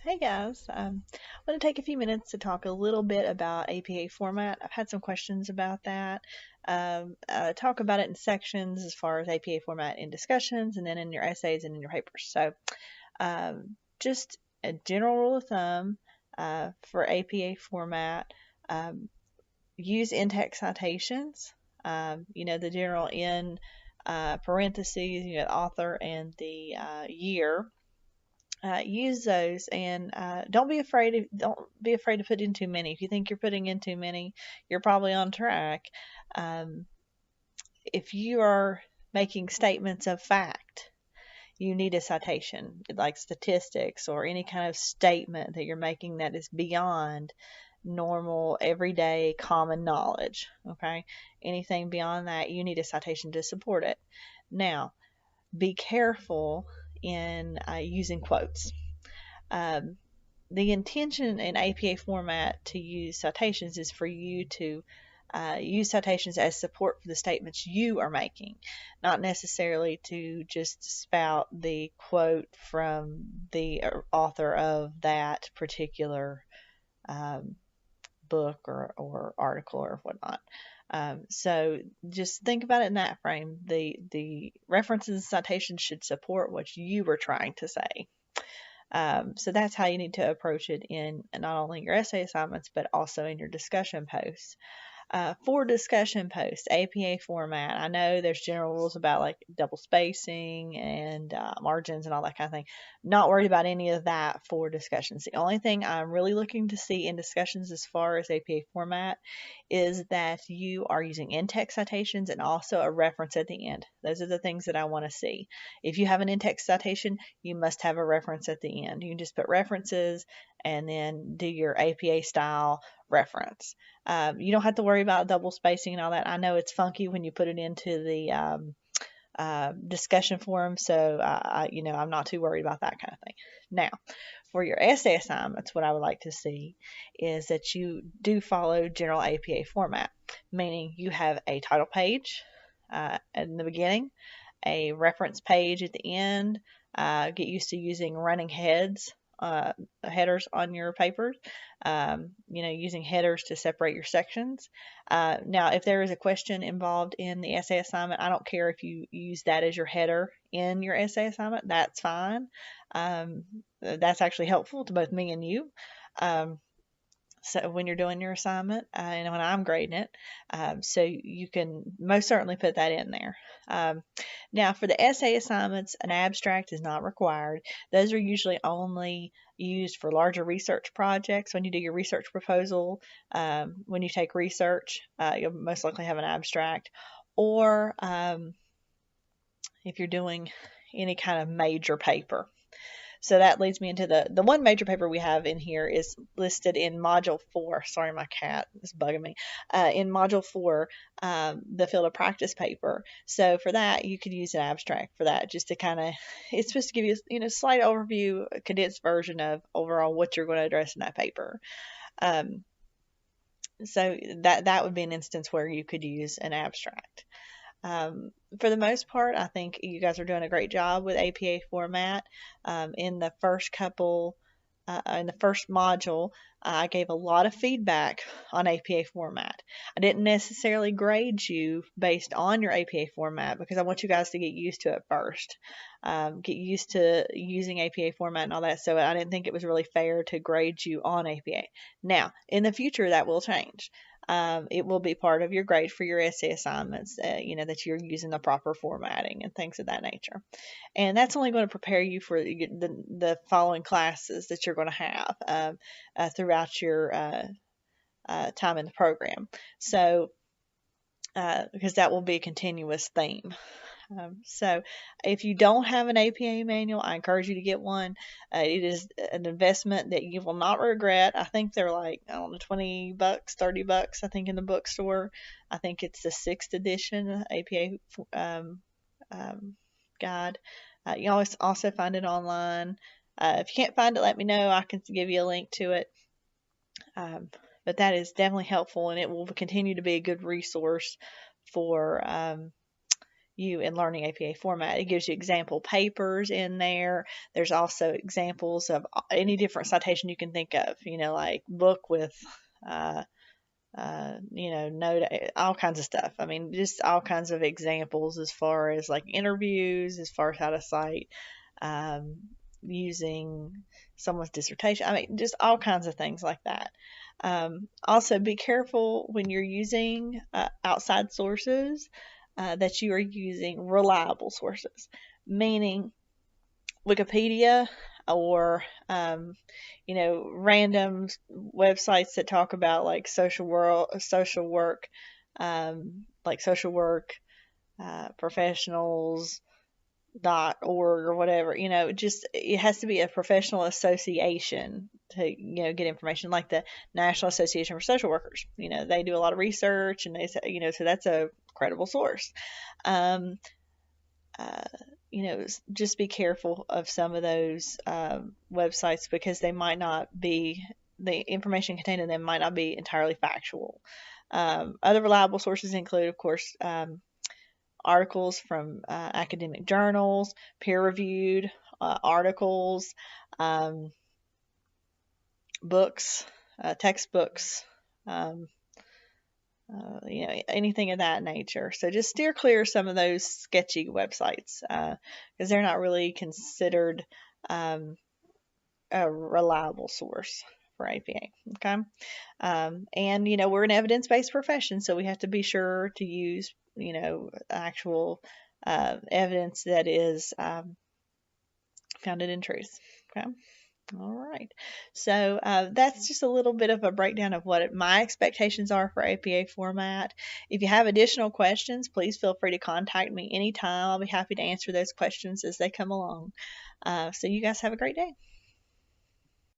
Hey guys, I want to take a few minutes to talk a little bit about APA format. I've had some questions about that. Talk about it in sections as far as APA format in discussions and then in your essays and in your papers. So, just a general rule of thumb for APA format, um, use in-text citations. The general in parentheses, the author and the year. Use those and don't be afraid to put in too many. If you think you're putting in too many, you're probably on track. Um, if you are making statements of fact, you need a citation like statistics or any kind of statement that you're making that is beyond normal, everyday, common knowledge. Okay, anything beyond that, you need a citation to support it. Now, be careful in using quotes. Um, the intention in APA format to use citations is for you to use citations as support for the statements you are making, not necessarily to just spout the quote from the author of that particular um, book or article or whatnot. So just think about it in that frame. The references and citations should support what you were trying to say. So that's how you need to approach it in not only your essay assignments, but also in your discussion posts. For discussion posts, APA format, I know there's general rules about like double spacing and margins and all that kind of thing. Not worried about any of that for discussions. The only thing I'm really looking to see in discussions as far as APA format is that you are using in-text citations and also a reference at the end. Those are the things that I want to see. If you have an in-text citation, you must have a reference at the end. You can just put references and then do your APA style reference. You don't have to worry about double spacing and all that. I know it's funky when you put it into the discussion forum, so I'm not too worried about that kind of thing. Now, for your essay assignments, what I would like to see is that you do follow general APA format, meaning you have a title page in the beginning, a reference page at the end. Get used to using running headers on your papers. Using headers to separate your sections. Now, if there is a question involved in the essay assignment, I don't care if you use that as your header in your essay assignment. That's fine. That's actually helpful to both me and you. So when you're doing your assignment and when I'm grading it, so you can most certainly put that in there. Now, for the essay assignments, an abstract is not required. Those are usually only used for larger research projects. When you do your research proposal, when you take research, you'll most likely have an abstract. Or if you're doing any kind of major paper. So that leads me into the one major paper we have in here is listed in Module 4. Sorry, my cat is bugging me. In Module 4, the field of practice paper. So for that, you could use an abstract for that just to kind of, it's supposed to give you a slight overview, a condensed version of overall what you're going to address in that paper. So that would be an instance where you could use an abstract. For the most part, I think you guys are doing a great job with APA format. In the first module, I gave a lot of feedback on APA format. I didn't necessarily grade you based on your APA format because I want you guys to get used to it first. Get used to using APA format and all that. So I didn't think it was really fair to grade you on APA. Now, in the future, that will change. It will be part of your grade for your essay assignments, that you're using the proper formatting and things of that nature. And that's only going to prepare you for the following classes that you're going to have throughout your time in the program. So, because that will be a continuous theme. So if you don't have an APA manual, I encourage you to get one. It is an investment that you will not regret. I think they're like, I don't know, $20, $30, I think, in the bookstore. I think it's the 6th edition APA guide. You always also find it online. If you can't find it, let me know. I can give you a link to it. But that is definitely helpful, and it will continue to be a good resource for you in learning APA format. It gives you example papers in there. There's also examples of any different citation you can think of, like book with, note, all kinds of stuff. I mean, just all kinds of examples as far as like interviews, as far as how to cite, um, using someone's dissertation. I mean, just all kinds of things like that. Also, be careful when you're using outside sources that you are using reliable sources, meaning Wikipedia or random websites that talk about like social work, like social work professionals .org or whatever. Just it has to be a professional association to get information, like the National Association for Social Workers. They do a lot of research, and they say, so that's a credible source. um, uh, just be careful of some of those websites, because they might not be, the information contained in them might not be entirely factual. Other reliable sources include, of course, articles from academic journals, peer-reviewed articles, um, books, textbooks, anything of that nature. So just steer clear of some of those sketchy websites, because they're not really considered um, a reliable source for APA. Okay. And we're an evidence-based profession, so we have to be sure to use actual evidence that is founded in truth. Okay. All right. So that's just a little bit of a breakdown of what my expectations are for APA format. If you have additional questions, please feel free to contact me anytime. I'll be happy to answer those questions as they come along. So you guys have a great day.